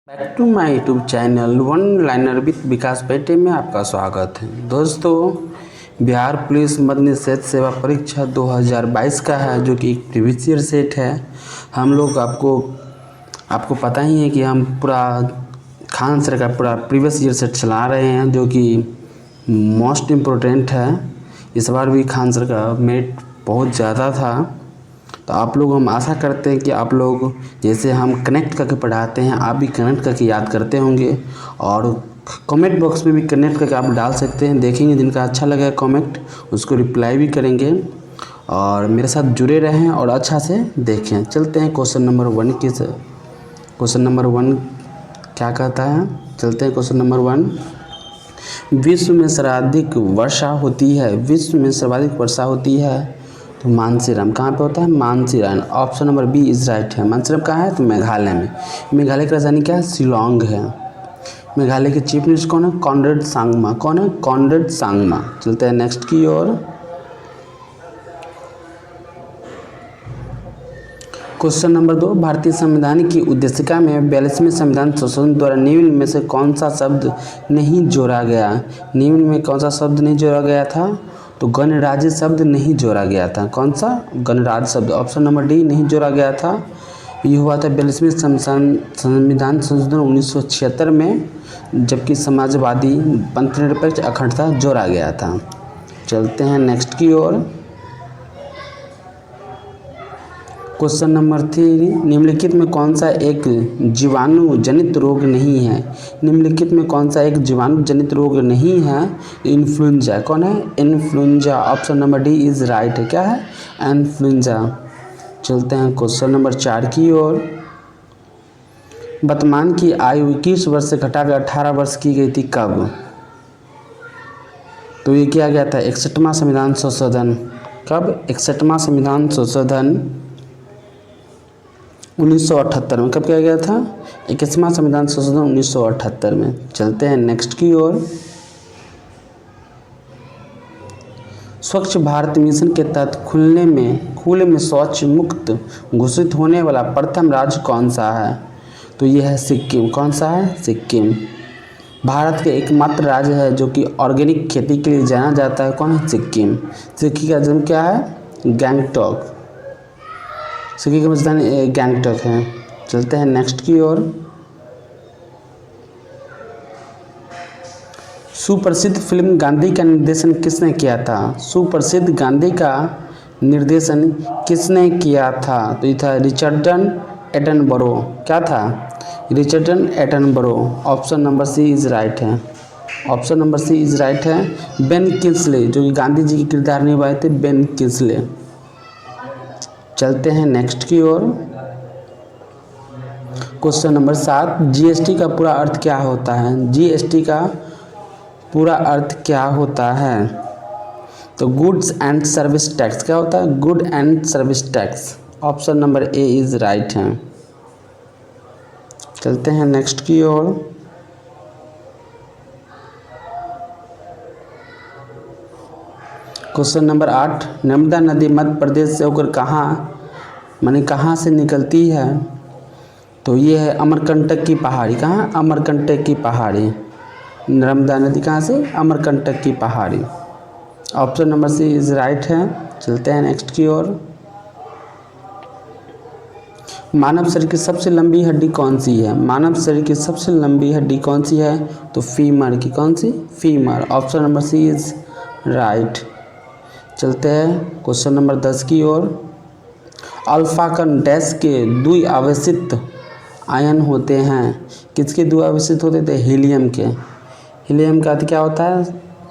Back to my YouTube channel one liner with Vikas बेटे में आपका स्वागत है। दोस्तों, बिहार पुलिस मद्य निषेध सेवा परीक्षा 2022 का है, जो कि एक प्रीवियस ईयर सेट है। हम लोग आपको पता ही है कि हम पूरा खान सर का पूरा प्रीवियस ईयर सेट चला रहे हैं, जो कि मोस्ट इम्पोर्टेंट है। इस बार भी खान सर का मेरिट बहुत ज़्यादा था, तो आप लोग हम आशा करते हैं कि आप लोग जैसे हम कनेक्ट करके पढ़ाते हैं, आप भी कनेक्ट करके याद करते होंगे। और कमेंट बॉक्स में भी कनेक्ट करके आप डाल सकते हैं, देखेंगे जिनका अच्छा लगा कमेंट उसको रिप्लाई भी करेंगे। और मेरे साथ जुड़े रहें और अच्छा से देखें। चलते हैं क्वेश्चन नंबर 1 की। क्वेश्चन नंबर 1 क्या कहता है, चलते हैं क्वेश्चन नंबर 1। विश्व में सर्वाधिक वर्षा होती है, विश्व में सर्वाधिक वर्षा होती है तो मानसीराम कहाँ पे होता है? Mansiram. Option number B is right है। मानसीराम कहाँ है? तो मेघालय में। मेघालय की राजधानी क्या है? शिलोंग है। मेघालय के चीफ मिनिस्टर कौन है? कॉनरेड सांगमा। कौन है? कॉनरेड सांगमा। चलते हैं नेक्स्ट की ओर। क्वेश्चन नंबर 2, भारतीय संविधान की उद्देशिका में 42वें संविधान संशोधन द्वारा निम्न में से कौन सा शब्द नहीं जोड़ा गया? निम्न में कौन सा शब्द नहीं जोड़ा गया था? तो गणराज्य शब्द नहीं जोड़ा गया था। कौन सा? गणराज्य शब्द। ऑप्शन नंबर डी नहीं जोड़ा गया था। ये हुआ था 42वें संविधान संशोधन 1976 में, जबकि समाजवादी पंथनिरपेक्ष अखंडता जोड़ा गया था। चलते हैं नेक्स्ट की ओर। क्वेश्चन नंबर 3, निम्नलिखित में कौन सा एक जीवाणु जनित रोग नहीं है? निम्नलिखित में कौन सा एक जीवाणु जनित रोग नहीं है? इन्फ्लुएंजा। कौन है? Influenza. Option number D is right है। क्या है? इन्फ्लुएंजा। चलते हैं क्वेश्चन नंबर 4 की ओर। वर्तमान की आयु 21 वर्ष से घटाकर 18 वर्ष की गई थी कब? तो ये किया गया था 61वां संविधान संशोधन। कब? 61वां संविधान संशोधन 1978 में। कब किया गया था? 21वां संविधान संशोधन 1978 में। चलते हैं नेक्स्ट की ओर। स्वच्छ भारत मिशन के तहत खुले में शौच मुक्त घोषित होने वाला प्रथम राज्य कौन सा है? तो यह है सिक्किम। कौन सा है? सिक्किम। भारत के एकमात्र राज्य है जो कि ऑर्गेनिक खेती के लिए जाना जाता है। कौन है? सिक्किम। सिक्किम का जन्म क्या है? गैंगटॉक। सिक्किम की राजधानी गैंगटॉक है। चलते हैं नेक्स्ट की ओर। सुप्रसिद्ध फिल्म गांधी का निर्देशन किसने किया था? सुप्रसिद्ध गांधी का निर्देशन किसने किया था? तो ये था रिचर्डन एटनबरो। क्या था? Richard Attenborough. Option number C is right है। Option number C is right है। बेन किंग्सले, जो कि गांधी जी के किरदार निभाए थे, बेन किंग्सले। चलते हैं नेक्स्ट की ओर। क्वेश्चन नंबर 7, जीएसटी का पूरा अर्थ क्या होता है? जीएसटी का पूरा अर्थ क्या होता है? तो गुड्स एंड सर्विस टैक्स। क्या होता है? Good and service tax. Option number A is right है। चलते हैं नेक्स्ट की ओर। क्वेश्चन नंबर 8, नर्मदा नदी मध्य प्रदेश से होकर कहाँ से निकलती है? तो ये है अमरकंटक की पहाड़ी। कहाँ? अमरकंटक की पहाड़ी। नर्मदा नदी कहाँ से? अमरकंटक की पहाड़ी। Option number C is right है। चलते हैं नेक्स्ट की ओर। मानव शरीर की सबसे लंबी हड्डी कौन सी है? मानव शरीर की सबसे लंबी हड्डी कौन सी है? तो फीमर की। कौन सी? Femur. Option number C is right. चलते हैं क्वेश्चन नंबर 10 की ओर। अल्फा कण डैश के द्विआवेशित आयन होते हैं। किसके द्विआवेशित होते थे? हीलियम के। हीलियम का अर्थ क्या होता है?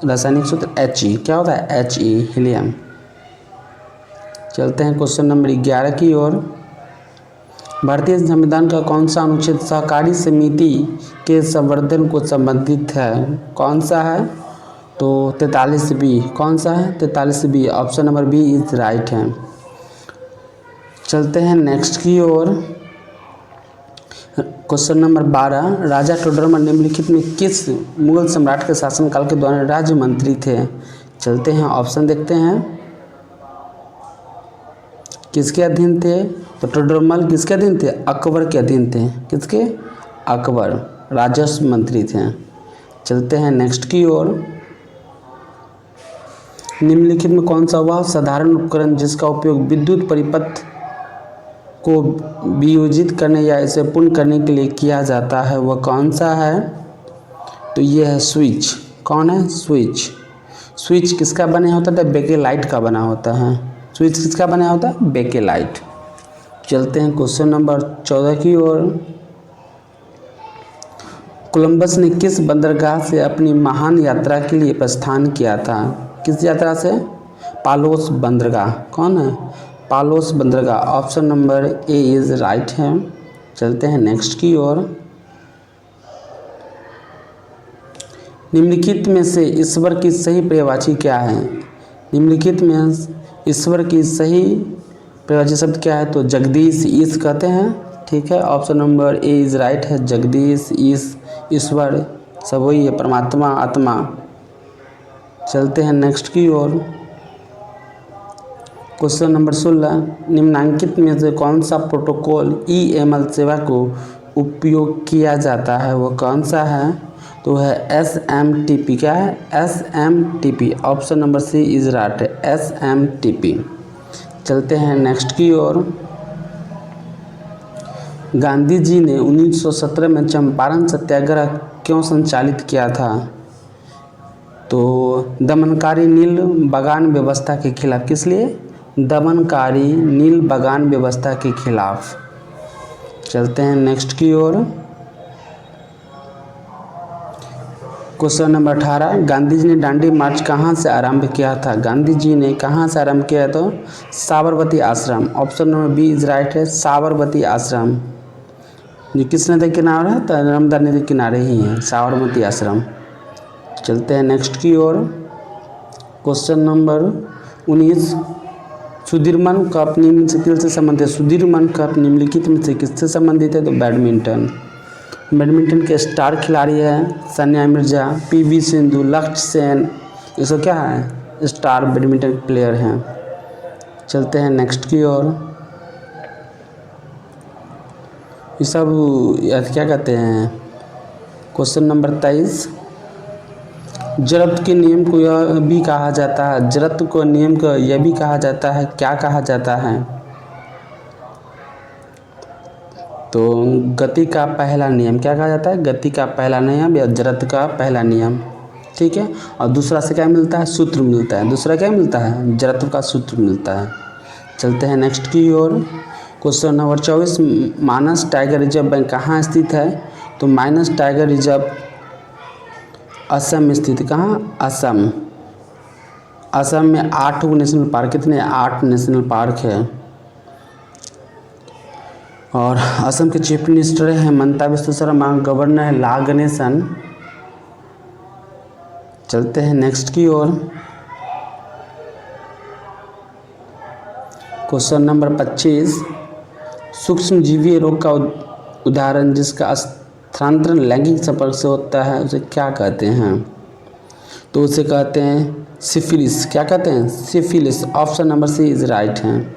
रासायनिक सूत्र He। क्या होता है? He, helium. चलते हैं क्वेश्चन नंबर 11 की ओर। भारतीय संविधान का कौन सा अनुच्छेद सहकारी समिति के संवर्धन को संबंधित है? कौन सा है? तो 43B। कौन सा है? 43B। Option number B is right है। चलते हैं नेक्स्ट की ओर। क्वेश्चन नंबर 12, राजा टोडरमल निम्नलिखित में किस मुगल सम्राट के शासनकाल के दौरान राज्य मंत्री थे? चलते हैं ऑप्शन देखते हैं। किसके अधीन थे? तो टोडरमल किसके अधीन थे? अकबर के अधीन थे। किसके? अकबर राजस्व मंत्री थे। चलते हैं नेक्स्ट की ओर। निम्नलिखित में कौन सा वह साधारण उपकरण जिसका उपयोग विद्युत परिपथ को वियोजित करने या इसे पूर्ण करने के लिए किया जाता है, वह कौन सा है? तो ये है स्विच। कौन है? स्विच। स्विच किसका बना होता है? बेकेलाइट का बना होता है। स्विच किसका बना होता है? बेकेलाइट। चलते हैं क्वेश्चन नंबर 14 की ओर। कोलंबस ने किस बंदरगाह से अपनी महान यात्रा के लिए प्रस्थान किया था? किस यात्रा से? पालोस बंदरगाह। कौन है? पालोस बंदरगाह। Option number A is right है। चलते हैं नेक्स्ट की ओर। निम्नलिखित में से ईश्वर की सही पर्यायवाची क्या है? निम्नलिखित में ईश्वर की सही पर्यायवाची शब्द क्या है? तो जगदीश, ईश कहते हैं। ठीक है, option number A is right है। जगदीश, ईश, ईश्वर सब वही है, परमात्मा, आत्मा। चलते हैं नेक्स्ट की ओर। Question number 16। निम्नांकित में से कौन सा प्रोटोकॉल ईएमएल सेवा को उपयोग किया जाता है, वो कौन सा है? तो है SMTP। क्या है? SMTP। Option number C is right है, SMTP। चलते हैं नेक्स्ट की ओर। गांधी जी ने 1917 में चंपारण सत्याग्रह क्यों संचालित किया था? तो दमनकारी नील बगान व्यवस्था के खिलाफ। किस लिए? दमनकारी नील बगान व्यवस्था के खिलाफ। चलते हैं नेक्स्ट की ओर। Question number 18। गांधी जी ने दांडी मार्च कहाँ से आरंभ किया था? गांधी जी ने कहाँ से आरंभ किया? तो Sabarmati Ashram. Option number B is right है, साबरमती आश्रम। जो किस नदी के किनारे है? तो नर्मदा नदी के किनारे ही है, साबरमती आश्रम। चलते हैं नेक्स्ट की ओर। Question number 19। सुदीर्मन कप निम्नलिखित से संबंधित है। सुदीर्मन कप निम्नलिखित में से किससे संबंधित है? तो बैडमिंटन। बैडमिंटन के स्टार खिलाड़ी है सानिया मिर्जा, PV सिंधु, लक्ष्य सेन। ये सब क्या है? स्टार बैडमिंटन प्लेयर हैं। चलते हैं नेक्स्ट की ओर। ये सब क्या कहते हैं? Question number 23। जड़त्व के नियम को यह भी कहा जाता है, जड़त्व को नियम को यह भी कहा जाता है, क्या कहा जाता है? तो गति का पहला नियम। क्या कहा जाता है? गति का पहला नियम या जड़त्व का पहला नियम। ठीक है, और दूसरा से क्या मिलता है? सूत्र मिलता है। दूसरा क्या मिलता है? जड़त्व का सूत्र मिलता है। चलते हैं नेक्स्ट की ओर। Question number 24। Manas tiger reserve bank कहाँ स्थित है? तो मानस टाइगर रिजर्व असम में स्थित। कहाँ? असम। असम में 8 नेशनल पार्क। कितने? 8 नेशनल पार्क है। और असम के चीफ मिनिस्टर हैं हेमंता बिस्वा शर्मा, गवर्नर है ला गणेशन। चलते हैं नेक्स्ट की ओर। Question number 25। सूक्ष्म जीवीय रोग का उदाहरण जिसका स्थानांतरण लैंगिक संपर्क से होता है उसे क्या कहते हैं? तो उसे कहते हैं सिफिलिस। क्या कहते हैं? Syphilis. Option number C is right है।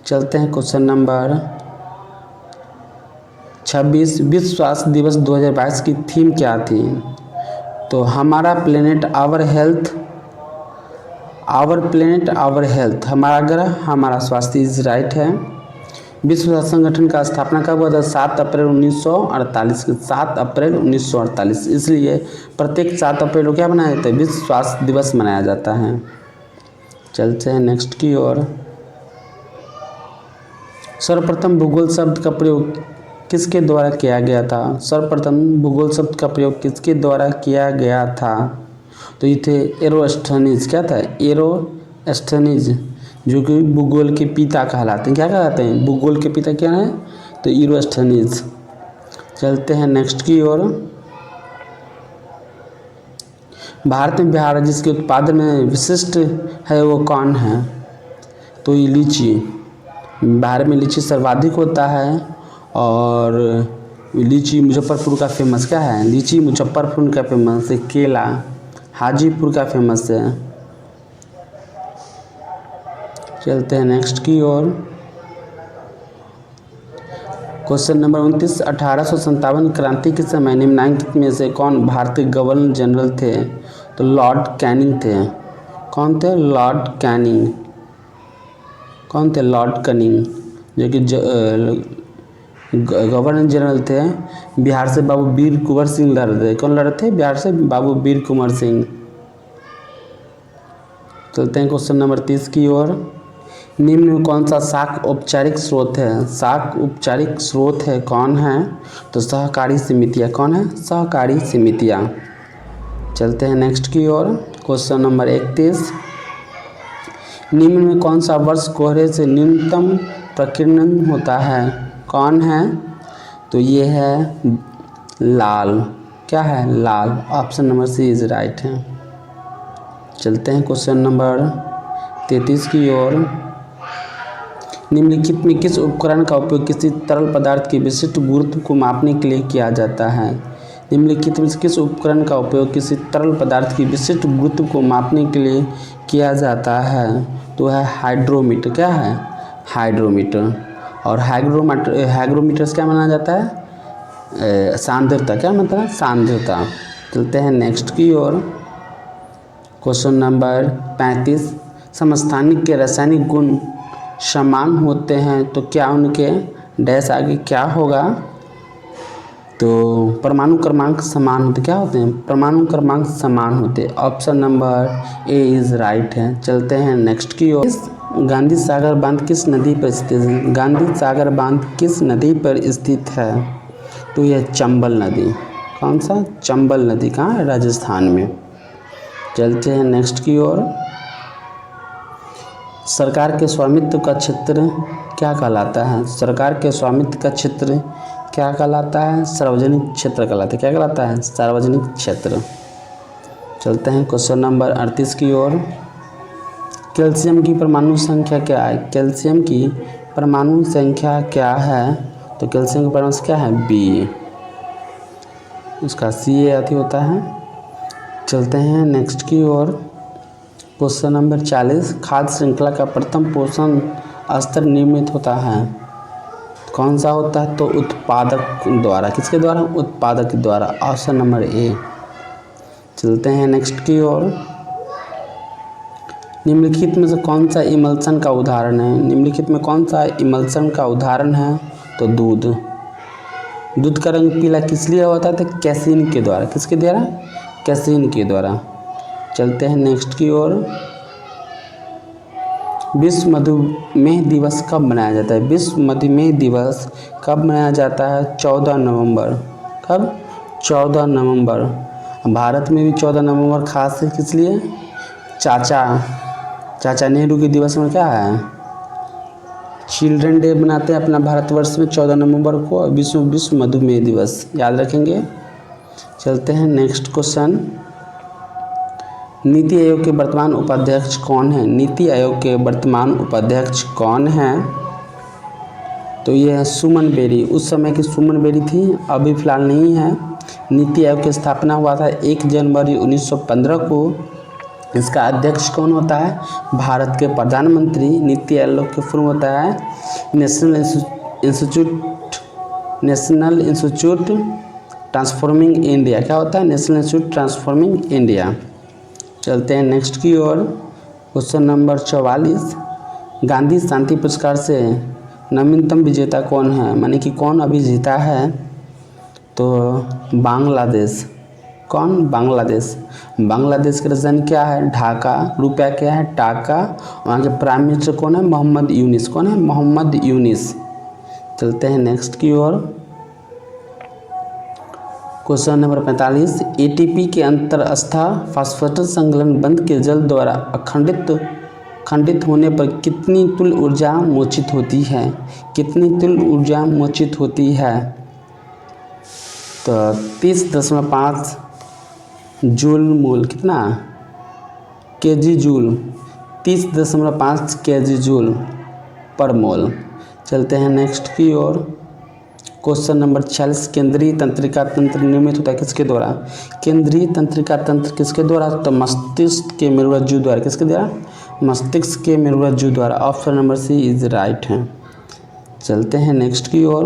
चलते हैं क्वेश्चन नंबर 26। विश्व स्वास्थ्य दिवस 2022 की थीम क्या थी? तो हमारा planet our health, our planet our health. हमारा ग्रह हमारा स्वास्थ्य इज राइट है। विश्व स्वास्थ्य संगठन का स्थापना कब हुआ था? 7 अप्रैल 1948। 7 अप्रैल 1948। इसलिए प्रत्येक 7 अप्रैल को क्या मनाया जाता है? विश्व स्वास्थ्य दिवस मनाया जाता है। चलते हैं नेक्स्ट की ओर। सर्वप्रथम भूगोल शब्द का प्रयोग किसके द्वारा किया गया था? सर्वप्रथम भूगोल शब्द का प्रयोग किसके द्वारा किया गया था? तो ये थे एरोस्टोनीज। क्या था? एरोस्टोनीज, जो कि भूगोल के पिता कहलाते हैं। क्या कहलाते हैं? भूगोल के पिता क्या है? तो एरोस्टोनीज। चलते हैं नेक्स्ट की ओर। भारत में बिहार जिसके उत्पादन में विशिष्ट है वो कौन है? तो ये लीची। बिहार में लीची सर्वाधिक होता है और लीची मुजफ्फरपुर का फेमस क्या है? लीची मुजफ्फरपुर का फेमस है। केला हाजीपुर का फेमस है। चलते हैं नेक्स्ट की ओर। क्वेश्चन नंबर 29, 1857 क्रांति के समय निम्नलिखित में से कौन भारतीय गवर्नर जनरल थे? तो लॉर्ड कैनिंग थे। कौन थे? Lord Canning. कौन थे? लॉर्ड कैनिंग, जो कि गवर्नर जनरल थे। बिहार से बाबू वीर कुंवर सिंह लड़ रहे थे। कौन लड़ रहे थे? बिहार से बाबू वीर कुंवर सिंह। चलते हैं क्वेश्चन नंबर 30 की ओर। निम्न में कौन सा शाक औपचारिक स्रोत है? शाक औपचारिक स्रोत है कौन है? तो सहकारी समितियाँ। कौन है? सहकारी समितियाँ। चलते हैं नेक्स्ट की ओर। क्वेश्चन नंबर 31, निम्न में कौन सा वर्ष कोहरे से न्यूनतम प्रकीर्णन होता है? कौन है? तो ये है लाल। क्या है? लाल। Option number C is right है। चलते हैं क्वेश्चन नंबर 33 की ओर। निम्नलिखित में किस उपकरण का उपयोग किसी तरल पदार्थ के विशिष्ट गुरुत्व को मापने के लिए किया जाता है? निम्नलिखित में किस उपकरण का उपयोग किसी तरल पदार्थ की विशिष्ट गुरुत्व को मापने के लिए किया जाता है? तो है हाइड्रोमीटर। क्या है? हाइड्रोमीटर। और हाइग्रोमीटर से क्या माना जाता है? सांद्रता। क्या मतलब? सांद्रता। चलते हैं नेक्स्ट की ओर। क्वेश्चन नंबर 35, समस्थानिक के रासायनिक गुण समान होते हैं तो क्या उनके डैश आगे क्या होगा? तो परमाणु क्रमांक समान होते। क्या होते हैं? परमाणु क्रमांक समान होते। Option number A is right है। चलते हैं नेक्स्ट की ओर। गांधी सागर बांध किस नदी पर स्थित है? गांधी सागर बांध किस नदी पर स्थित है? तो यह चंबल नदी। कौन सा? चंबल नदी। कहाँ है? राजस्थान में। चलते हैं नेक्स्ट की ओर। सरकार के स्वामित्व का क्षेत्र क्या कहलाता है? सरकार के स्वामित्व का क्षेत्र क्या कहलाता है? सार्वजनिक क्षेत्र कहलाता है। क्या कहलाता है? सार्वजनिक क्षेत्र। चलते हैं क्वेश्चन नंबर 38 की ओर। कैल्शियम की परमाणु संख्या क्या है? कैल्शियम की परमाणु संख्या क्या है? तो कैल्शियम की परमाणु संख्या क्या है? बी। उसका सी अति होता है। चलते हैं नेक्स्ट की ओर। क्वेश्चन नंबर 40, खाद्य श्रृंखला का प्रथम पोषण स्तर निर्मित होता है। कौन सा होता है? तो उत्पादक द्वारा। किसके द्वारा? उत्पादक द्वारा। Option number A. चलते हैं नेक्स्ट की ओर। निम्नलिखित में से कौन सा इमल्सन का उदाहरण है? निम्नलिखित में कौन सा इमल्सन का उदाहरण है? तो दूध। दूध का रंग पीला किस लिए होता है? तो कैसीन के द्वारा। किसके द्वारा? कैसीन के द्वारा। चलते हैं नेक्स्ट की ओर। विश्व मधुमेह दिवस कब मनाया जाता है? विश्व मधुमेह दिवस कब मनाया जाता है? 14 नवंबर। कब? 14 नवंबर। भारत में भी 14 नवंबर खास है। किस लिए? चाचा नेहरू के दिवस में क्या है? चिल्ड्रन डे मनाते हैं अपना भारतवर्ष में 14 नवंबर को। विश्व मधुमेह दिवस याद रखेंगे। चलते हैं नेक्स्ट क्वेश्चन। नीति आयोग के वर्तमान उपाध्यक्ष कौन है? नीति आयोग के वर्तमान उपाध्यक्ष कौन है? तो ये है सुमन बेरी। उस समय की सुमन बेरी थी, अभी फिलहाल नहीं है। नीति आयोग की स्थापना हुआ था 1 जनवरी 1915 को। इसका अध्यक्ष कौन होता है? भारत के प्रधानमंत्री। नीति आयोग के फॉर्म होता है नेशनल इंस्टीट्यूट ट्रांसफॉर्मिंग इंडिया। क्या होता है? National institute transforming India. चलते हैं नेक्स्ट की ओर। क्वेश्चन नंबर 44, गांधी शांति पुरस्कार से नवीनतम विजेता कौन है? माने कि कौन अभी जीता है? तो बांग्लादेश। कौन? बांग्लादेश। बांग्लादेश की राजधानी क्या है? ढाका। रुपया क्या है? टाका। वहाँ के प्राइम मिनिस्टर कौन है? मोहम्मद यूनिस। कौन है? मोहम्मद यूनिस। चलते हैं नेक्स्ट की ओर। क्वेश्चन नंबर 45, एटीपी के अंतरस्था फास्फेट संकलन बंध के जल द्वारा खंडित होने पर कितनी तुल्य ऊर्जा मोचित होती है? कितनी तुल्य ऊर्जा मोचित होती है? तो 30.5 जूल मोल। कितना? KG joule. 30.5 केजी जूल पर मोल। चलते हैं नेक्स्ट की ओर। क्वेश्चन नंबर 46, केंद्रीय तंत्रिका तंत्र निर्मित होता है किसके द्वारा? केंद्रीय तंत्रिका तंत्र किसके द्वारा? तो मस्तिष्क के मेरुरज्जु द्वारा। किसके द्वारा? मस्तिष्क के मेरुरज्जु द्वारा। Option number C is right है। चलते हैं नेक्स्ट की ओर।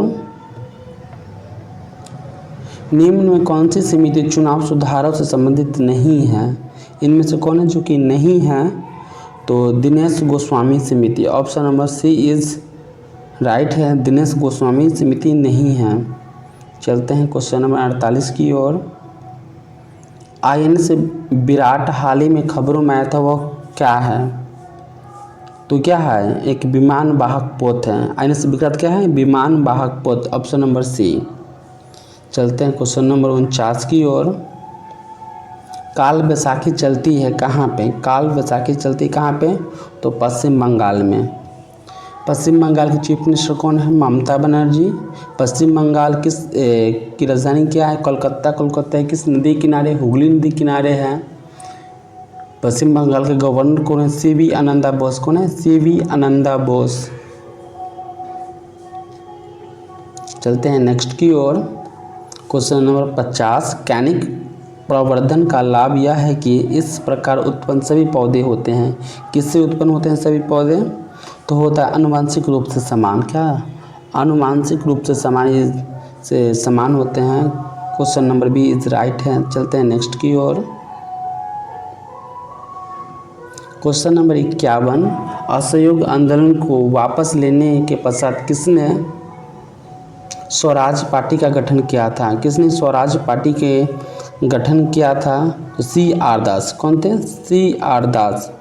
निम्न में कौन सी समिति चुनाव सुधारों से संबंधित नहीं है? इनमें से कौन है जो कि नहीं है? तो दिनेश गोस्वामी समिति, option number C is right है। दिनेश गोस्वामी समिति नहीं है। चलते हैं क्वेश्चन नंबर 48 की ओर। INS विराट हाल ही में खबरों में आया था, वह क्या है? तो क्या है? एक विमान वाहक पोत है। INS विराट क्या है? विमान वाहक पोत, ऑप्शन नंबर सी। चलते हैं क्वेश्चन नंबर 49 की ओर। काल बैसाखी चलती है कहाँ पे? काल बैसाखी चलती कहाँ पे? तो पश्चिम बंगाल में। पश्चिम बंगाल की चीफ मिनिस्टर कौन है? ममता बनर्जी। पश्चिम बंगाल की राजधानी क्या है? कोलकाता। कोलकाता किस नदी किनारे? हुगली नदी किनारे है। पश्चिम बंगाल के गवर्नर कौन है? CV आनंदा बोस। कौन है? CV आनंदा बोस। चलते हैं नेक्स्ट की ओर। Question number 50। कैनिक प्रवर्धन का लाभ यह है कि इस प्रकार उत्पन्न सभी पौधे होते हैं। किससे उत्पन्न होते हैं सभी पौधे? तो होता है आनुवांशिक रूप से समान। क्या? आनुवांशिक रूप से समान होते हैं। Question number B is right है। चलते हैं नेक्स्ट की ओर। Question number 51। असहयोग आंदोलन को वापस लेने के पश्चात किसने स्वराज पार्टी का गठन किया था? किसने स्वराज पार्टी के गठन किया था? तो CR दास। कौन थे? CR दास।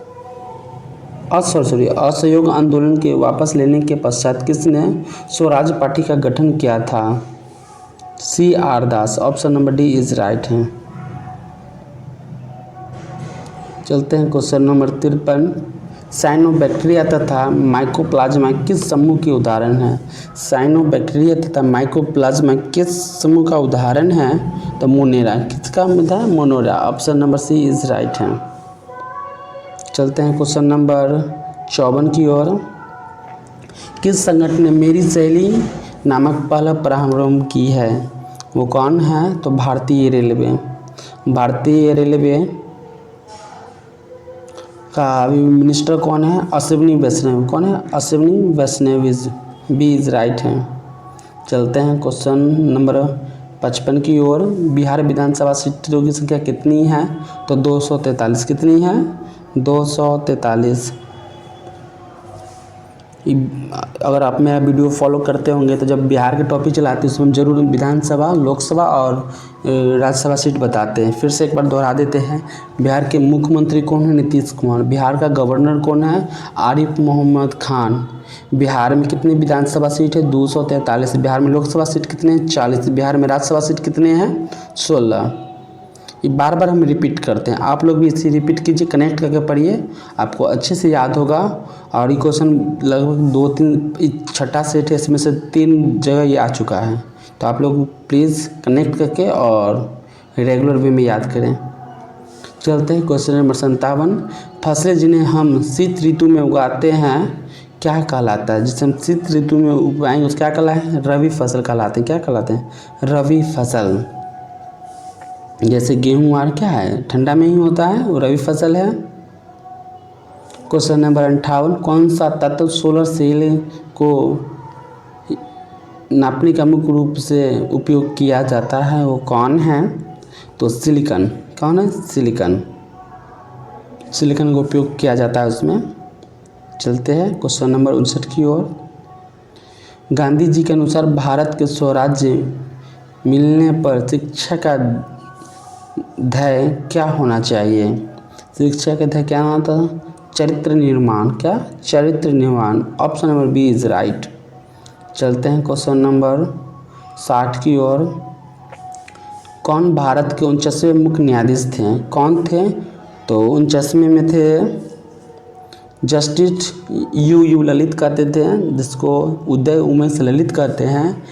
असहयोग आंदोलन के वापस लेने के पश्चात किसने स्वराज पार्टी का गठन किया था? CR Das. Option number D is right है। चलते हैं क्वेश्चन नंबर 53। साइनोबैक्टीरिया तथा माइकोप्लाज्मा किस समूह के उदाहरण है? साइनोबैक्टीरिया तथा माइकोप्लाज्मा किस समूह का उदाहरण है? तो मोनेरा। किसका है? Monera. Option number C is right है। चलते हैं क्वेश्चन नंबर 54 की ओर। किस संगठन ने मेरी शैली नामक पहला प्रारंभ की है? वो कौन है? तो भारतीय रेलवे। भारतीय रेलवे का मिनिस्टर कौन है? अश्विनी वैष्णव। कौन है? अश्विनी वैष्णव। बी इज राइट है। चलते हैं क्वेश्चन नंबर 55 की ओर। बिहार विधानसभा सीटों की संख्या कितनी है? तो 243। कितनी है? 243। अगर आप मेरा वीडियो फॉलो करते होंगे तो जब बिहार के टॉपिक चलाते हैं उसमें जरूर विधानसभा, लोकसभा और राज्यसभा सीट बताते हैं। फिर से एक बार दोहरा देते हैं। बिहार के मुख्यमंत्री कौन है? नीतीश कुमार। बिहार का गवर्नर कौन है? आरिफ मोहम्मद खान। बिहार में कितनी विधानसभा सीट है? 243। बिहार में लोकसभा सीट कितने हैं? 40। बिहार में राज्यसभा सीट कितने हैं? 16। ये बार बार हम रिपीट करते हैं, आप लोग भी इसे रिपीट कीजिए, कनेक्ट करके पढ़िए, आपको अच्छे से याद होगा। और ये क्वेश्चन लगभग 2-3 छठा सेट है, इसमें से 3 जगह ये आ चुका है। तो आप लोग प्लीज़ कनेक्ट करके और रेगुलर वे में याद करें। चलते हैं क्वेश्चन नंबर 57। फसलें जिन्हें हम शीत ऋतु में उगाते हैं क्या कहलाता है? जिसे हम शीत ऋतु में उगाएंगे उस क्या कहलाता है? रबी फसल कहलाते हैं। क्या कहलाते हैं? रबी फसल। जैसे गेहूँ आर क्या है? ठंडा में ही होता है, वो रबी फसल है। Question number 58। कौन सा तत्व सोलर सेल को नापने का मुख्य रूप से उपयोग किया जाता है? वो कौन है? तो सिलिकॉन। कौन है? सिलिकॉन। सिलिकॉन का उपयोग किया जाता है उसमें। चलते हैं क्वेश्चन नंबर 59 की ओर। गांधी जी के अनुसार भारत के स्वराज्य मिलने पर शिक्षा का ध्येय क्या होना चाहिए? शिक्षा का ध्येय क्या होना था? चरित्र निर्माण। क्या? चरित्र निर्माण। Option number B is right. चलते हैं क्वेश्चन नंबर 60 की ओर। कौन भारत के 49वें मुख्य न्यायाधीश थे? कौन थे? तो 49वें में थे जस्टिस यू ललित कहते थे, जिसको उदय उमेश ललित कहते हैं।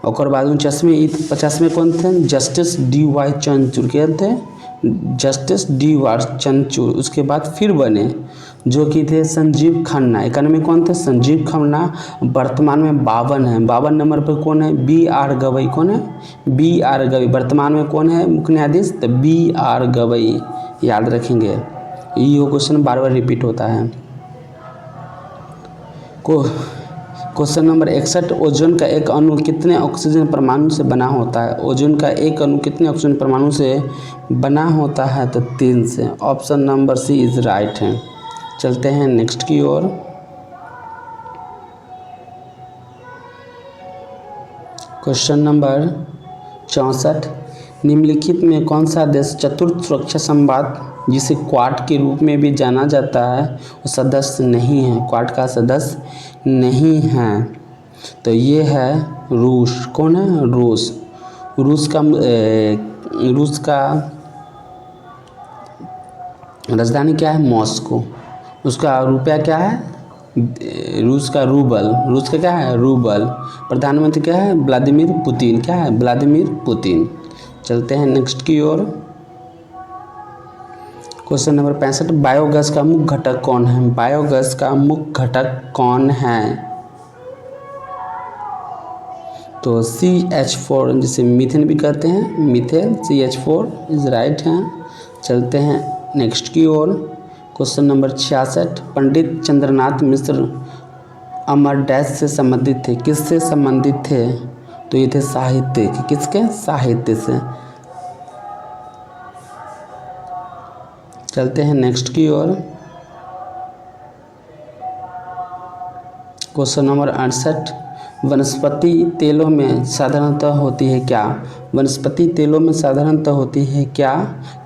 और बाद 50वें कौन थे? जस्टिस DY चंद्रचूड़ के थे, जस्टिस DY चंद्रचूड़। उसके बाद फिर बने जो कि थे संजीव खन्ना। 91 कौन थे? संजीव खन्ना। वर्तमान में 52 है। 52 नंबर पर कौन है? BR गवई। कौन है? BR गवई। वर्तमान में कौन है मुख्य न्यायाधीश? तो BR गवई। याद रखेंगे, ये क्वेश्चन बार बार रिपीट होता है। क्वेश्चन नंबर 61, ओजोन का एक अणु कितने ऑक्सीजन परमाणु से बना होता है? ओजोन का एक अणु कितने ऑक्सीजन परमाणु से बना होता है? तो 3 से। Option number C is right है। चलते हैं नेक्स्ट की ओर। क्वेश्चन नंबर 64, निम्नलिखित में कौन सा देश चतुर्थ सुरक्षा संवाद जिसे क्वाड के रूप में भी जाना जाता है वो सदस्य नहीं है? क्वाड का सदस्य नहीं है तो ये है रूस। कौन है? रूस। रूस का राजधानी क्या है? मॉस्को। उसका रुपया क्या है? रूस का रूबल। रूस का क्या है? रूबल। प्रधानमंत्री क्या है? Vladimir Putin. क्या है? Vladimir Putin. चलते हैं नेक्स्ट की ओर। क्वेश्चन नंबर 65, बायोगैस का मुख्य घटक कौन है? बायोगैस का मुख्य घटक कौन है? तो CH4 जिसे मीथेन भी कहते हैं, मीथेन। CH4 इज राइट है। चलते हैं नेक्स्ट की ओर। क्वेश्चन नंबर 66, पंडित चंद्रनाथ मिश्र अमर डैश से संबंधित थे? किससे संबंधित थे? तो ये थे साहित्य। किसके? साहित्य से। चलते हैं नेक्स्ट की ओर। क्वेश्चन नंबर 68, वनस्पति तेलों में साधारणतः होती है क्या? वनस्पति तेलों में साधारणतः होती है क्या?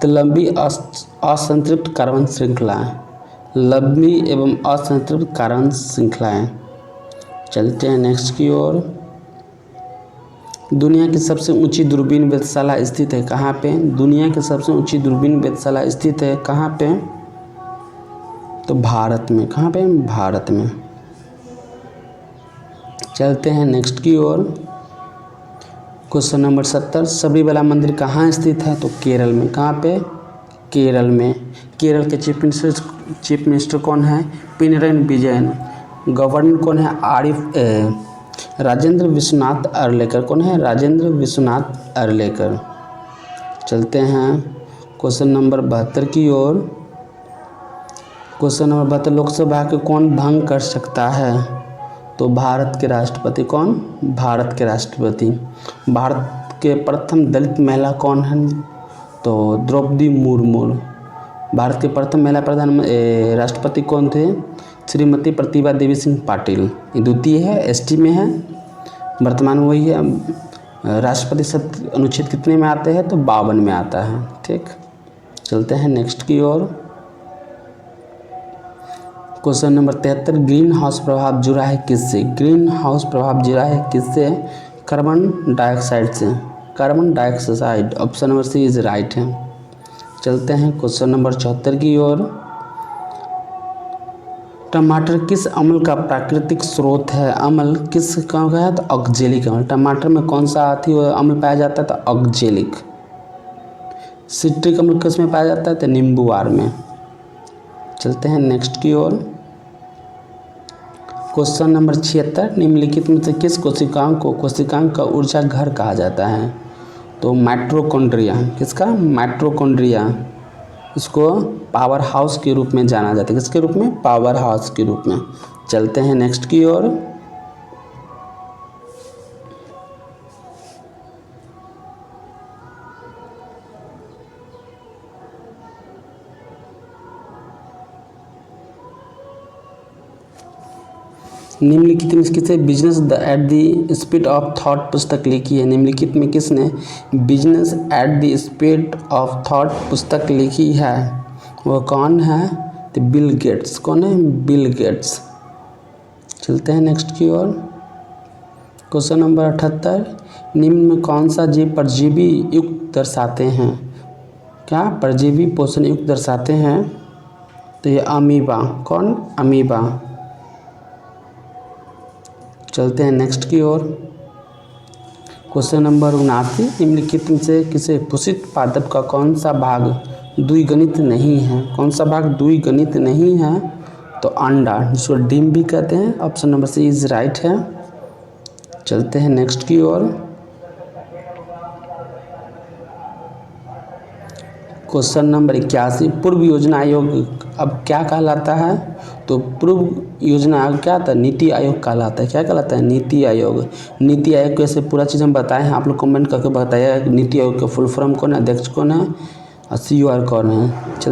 तो लंबी असंतृप्त कार्बन श्रृंखलाएं। लंबी एवं असंतृप्त कार्बन श्रृंखलाएं। चलते हैं नेक्स्ट की ओर। दुनिया की सबसे ऊंची दूरबीन वेधशाला स्थित है कहाँ पे? दुनिया की सबसे ऊंची दूरबीन वेधशाला स्थित है कहाँ पे? तो भारत में। कहाँ पे? भारत में। चलते हैं नेक्स्ट की ओर। क्वेश्चन नंबर 70, सबरीमला मंदिर कहाँ स्थित है? तो केरल में। कहाँ पे? केरल में। केरल के चीफ मिनिस्टर कौन है? पिनरई विजयन। गवर्नर कौन है? राजेंद्र विश्वनाथ अर्लेकर। कौन है? राजेंद्र विश्वनाथ अर्लेकर। चलते हैं क्वेश्चन नंबर 72 की ओर। क्वेश्चन नंबर 72, लोकसभा के कौन भंग कर सकता है? तो भारत के राष्ट्रपति। कौन? भारत के राष्ट्रपति। भारत के प्रथम दलित महिला कौन है? तो द्रौपदी मुर्मू। भारत के प्रथम महिला राष्ट्रपति कौन थे? श्रीमती प्रतिभा देवी सिंह पाटिल। ये द्वितीय है, ST में है, वर्तमान में वही है। राष्ट्रपति शब्द अनुच्छेद कितने में आते हैं? तो 52 में आता है। ठीक। चलते हैं नेक्स्ट की ओर। क्वेश्चन नंबर 73, ग्रीन हाउस प्रभाव जुड़ा है किससे? ग्रीन हाउस प्रभाव जुड़ा है किससे? कार्बन डाइऑक्साइड से। Carbon dioxide. Option number C is right है। चलते हैं क्वेश्चन नंबर 74 की ओर। टमाटर किस अम्ल का प्राकृतिक स्रोत है? अम्ल किस का है? तो ऑक्जेलिक अम्ल। टमाटर में कौन सा अम्ल पाया जाता है? तो ऑक्जेलिक। सिट्रिक अम्ल किस में पाया जाता है? तो नींबूवार में। चलते हैं नेक्स्ट की ओर। क्वेश्चन नंबर 76, निम्नलिखित में से किस कोशिकांग को कोशिकांग का ऊर्जा घर कहा जाता है? तो माइटोकॉन्ड्रिया। किसका? माइटोकॉन्ड्रिया। इसको पावर हाउस के रूप में जाना जाता है। किसके रूप में? पावर हाउस के रूप में। चलते हैं नेक्स्ट की ओर। निम्नलिखित में किसने business at the speed of thought पुस्तक लिखी है? निम्नलिखित में किसने business at the speed of thought पुस्तक लिखी है? वो कौन है? तो बिल गेट्स। कौन है? Bill Gates. चलते हैं नेक्स्ट की ओर। क्वेश्चन नंबर 78, निम्न में कौन सा जीव परजीवी युक्त दर्शाते हैं? क्या? परजीवी पोषण युक्त दर्शाते हैं? तो ये अमीबा। कौन? अमीबा। चलते हैं नेक्स्ट की ओर। क्वेश्चन नंबर 79, निम्नलिखित में से किसे पुष्पित पादप का कौन सा भाग द्विगणित नहीं है? कौन सा भाग द्विगणित नहीं है? तो अंडा, जिसको डिम भी कहते हैं। Option number C is right है। चलते हैं नेक्स्ट की ओर। क्वेश्चन नंबर 81, पूर्व योजना आयोग अब क्या कहलाता है, तो पूर्व योजना आयोग क्या था, नीति आयोग कहलाता है। क्या कहलाता है, नीति आयोग। नीति आयोग कैसे पूरा चीज़ हम बताए हैं, आप लोग कमेंट करके बताइए नीति आयोग का फुल फॉर्म कौन है, अध्यक्ष कौन है और COR कौन है। चल